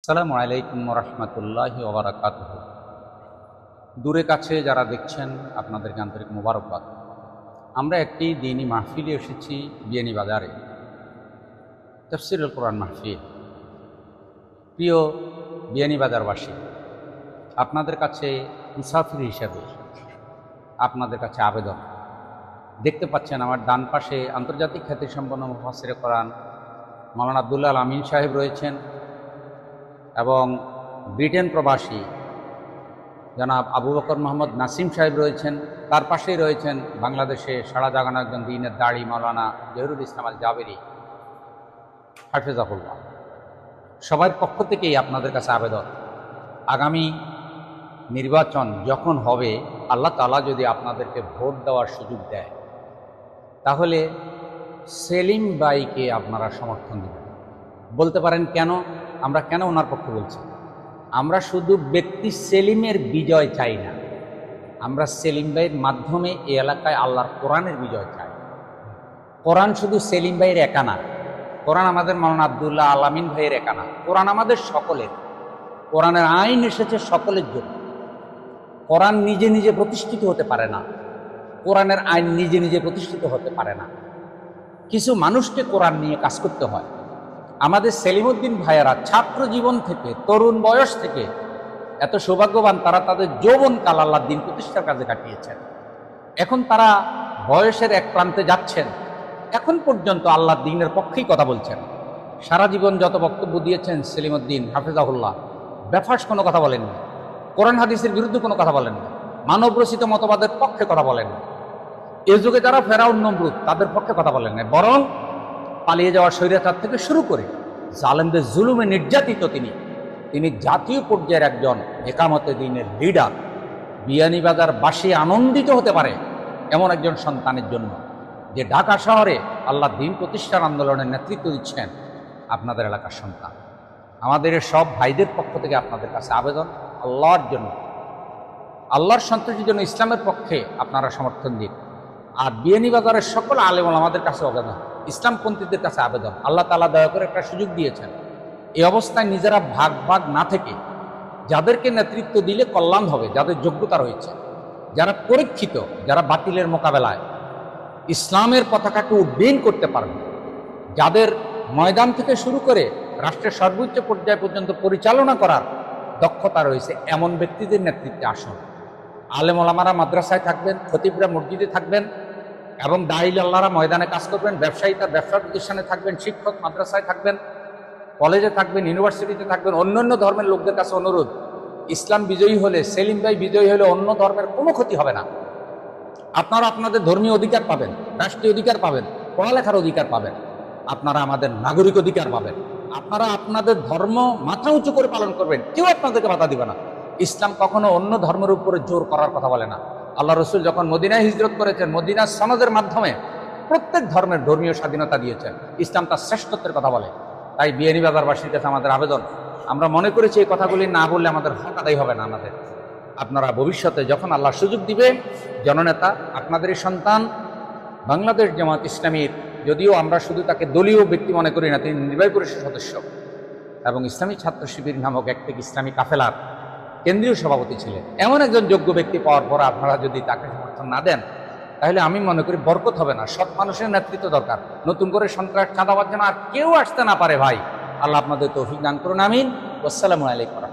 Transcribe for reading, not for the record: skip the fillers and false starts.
আসসালামু আলাইকুম রহমতুল্লাহি ওয়া বারাকাতুহু। দূরে কাছে যারা দেখছেন আপনাদেরকে আন্তরিক মোবারকবাদ। আমরা একটি দ্বীনি মাহফিলে এসেছি বিয়ানীবাজারে, তাফসীরুল কোরআন মাহফিল। প্রিয় বিয়ানীবাজারবাসী, আপনাদের কাছে মুসাফির হিসেবে আপনাদের কাছে আবেদন। দেখতে পাচ্ছেন আমার ডান পাশে আন্তর্জাতিক খ্যাতিসম্পন্ন মুফাসসিরে কোরআন মাওলানা আব্দুল্লাহ আল আমিন সাহেব রয়েছেন এবং ব্রিটেন প্রবাসী জনাব আবু বকর মোহাম্মদ নাসিম সাহেব রয়েছেন। তার পাশেই রয়েছেন বাংলাদেশে সাড়া জাগানো একজন দ্বীনের দাড়ি মাওলানা জহিরুল ইসলাম আল জাবেরি হাফেজাহুল্লাহ। সবার পক্ষ থেকেই আপনাদের কাছে আবেদন, আগামী নির্বাচন যখন হবে, আল্লাহ তাআলা যদি আপনাদেরকে ভোট দেওয়ার সুযোগ দেয়, তাহলে সেলিম ভাইকে আপনারা সমর্থন দেবেন। বলতে পারেন কেন? আমরা কেন ওনার পক্ষে বলছি? আমরা শুধু ব্যক্তি সেলিমের বিজয় চাই না, আমরা সেলিম ভাইয়ের মাধ্যমে এই এলাকায় আল্লাহর কোরআনের বিজয় চাই। কোরআন শুধু সেলিম ভাইয়ের একা না, কোরআন আমাদের মাওলানা আব্দুল্লাহ আল আমিন ভাইয়ের একা না, কোরআন আমাদের সকলের। কোরআনের আইন এসেছে সকলের জন্য। কোরআন নিজে নিজে প্রতিষ্ঠিত হতে পারে না, কোরআনের আইন নিজে নিজে প্রতিষ্ঠিত হতে পারে না। কিছু মানুষকে কোরআন নিয়ে কাজ করতে হয়। আমাদের সেলিমউদ্দিন ভাইয়েরা ছাত্র জীবন থেকে, তরুণ বয়স থেকে এত সৌভাগ্যবান, তারা তাদের যৌবনকাল আল্লাহর দ্বীন প্রতিষ্ঠার কাজে কাটিয়েছেন। এখন তারা বয়সের এক প্রান্তে যাচ্ছেন, এখন পর্যন্ত আল্লাহর দ্বীনের পক্ষেই কথা বলছেন। সারা জীবন যত বক্তব্য দিয়েছেন সেলিমউদ্দিন হাফেজাহুল্লাহ, বেফাস কোনো কথা বলেননি, কোরআন হাদিসের বিরুদ্ধে কোনো কথা বলেননি, মানব রচিত মতবাদের পক্ষে কথা বলেননি। এ যুগে যারা ফেরাউন নমরুদ, তাদের পক্ষে কথা বলেন না, বরং পালিয়ে যাওয়া স্বৈরাচার থেকে শুরু করে জালেমদের জুলুমে নির্যাতিত তিনি জাতীয় পর্যায়ের একজন একামতে দ্বীনের লিডার। বিয়ানীবাজারবাসী আনন্দিত হতে পারে এমন একজন সন্তানের জন্য, যে ঢাকা শহরে আল্লাহ দ্বীন প্রতিষ্ঠার আন্দোলনের নেতৃত্ব দিচ্ছেন আপনাদের এলাকার সন্তান। আমাদের সব ভাইদের পক্ষ থেকে আপনাদের কাছে আবেদন, আল্লাহর জন্য, আল্লাহর সন্তুষ্টির জন্য ইসলামের পক্ষে আপনারা সমর্থন দিন। আর বিয়ানীবাজারের সকল আলেম ওলামাদের কাছে আবেদন, ইসলামপন্থীদের কাছে আবেদন, আল্লাহ তাআলা দয়া করে একটা সুযোগ দিয়েছেন। এই অবস্থায় নিজেরা ভাগ না থেকে যাদেরকে নেতৃত্ব দিলে কল্যাণ হবে, যাদের যোগ্যতা রয়েছে, যারা পরীক্ষিত, যারা বাতিলের মোকাবেলায় ইসলামের পতাকাকে উড্ডীন করতে পারবে, যাদের ময়দান থেকে শুরু করে রাষ্ট্রের সর্বোচ্চ পর্যায় পর্যন্ত পরিচালনা করার দক্ষতা রয়েছে, এমন ব্যক্তিদের নেতৃত্বে আসুন। আলেম ওলামারা মাদ্রাসায় থাকবেন, খতিবরা মসজিদে থাকবেন এবং দাঈল আল্লাহরা ময়দানে কাজ করবেন, ব্যবসায়ী তার ব্যবসার প্রতিষ্ঠানে থাকবেন, শিক্ষক মাদ্রাসায় থাকবেন, কলেজে থাকবেন, ইউনিভার্সিটিতে থাকবেন। অন্যান্য ধর্মের লোকদের কাছে অনুরোধ, ইসলাম বিজয়ী হলে, সেলিম ভাই বিজয়ী হলে অন্য ধর্মের কোনো ক্ষতি হবে না। আপনারা আপনাদের ধর্মীয় অধিকার পাবেন, রাষ্ট্রীয় অধিকার পাবেন, পড়ালেখার অধিকার পাবেন, আপনারা আমাদের নাগরিক অধিকার পাবেন। আপনারা আপনাদের ধর্ম মাথা উঁচু করে পালন করবেন, কেউ আপনাদেরকে বাধা দিবে না। ইসলাম কখনো অন্য ধর্মের উপরে জোর করার কথা বলে না। আল্লাহ রসুল যখন মদিনায় হিজরত করেছেন, মদিনার সনদের মাধ্যমে প্রত্যেক ধর্মের ধর্মীয় স্বাধীনতা দিয়েছেন। ইসলাম তার শ্রেষ্ঠত্বের কথা বলে। তাই বিয়ানীবাজারবাসীর কাছে আমাদের আবেদন, আমরা মনে করেছি এই কথাগুলি না বললে আমাদের হক আদায় হবে না। আপনারা ভবিষ্যতে যখন আল্লাহ সুযোগ দিবে, জননেতা আপনাদেরই সন্তান, বাংলাদেশ জামাত ইসলামীর, যদিও আমরা শুধু তাকে দলীয় ব্যক্তি মনে করি না, তিনি নির্বাহী পরিষদ সদস্য এবং ইসলামী ছাত্র শিবির নামক একটি ইসলামী কাফেলার কেন্দ্রীয় সভাপতি ছিলেন। এমন একজন যোগ্য ব্যক্তি পাওয়ার পর আপনারা যদি তাকে সমর্থন না দেন, তাহলে আমি মনে করি বরকত হবে না। সৎ মানুষের নেতৃত্ব দরকার। নতুন করে সন্ত্রাস, চাঁদাবাজ যেন আর কেউ আসতে না পারে। ভাই, আল্লাহ আপনাদের তৌফিক দান করুন, আমিন। আসসালামু আলাইকুম।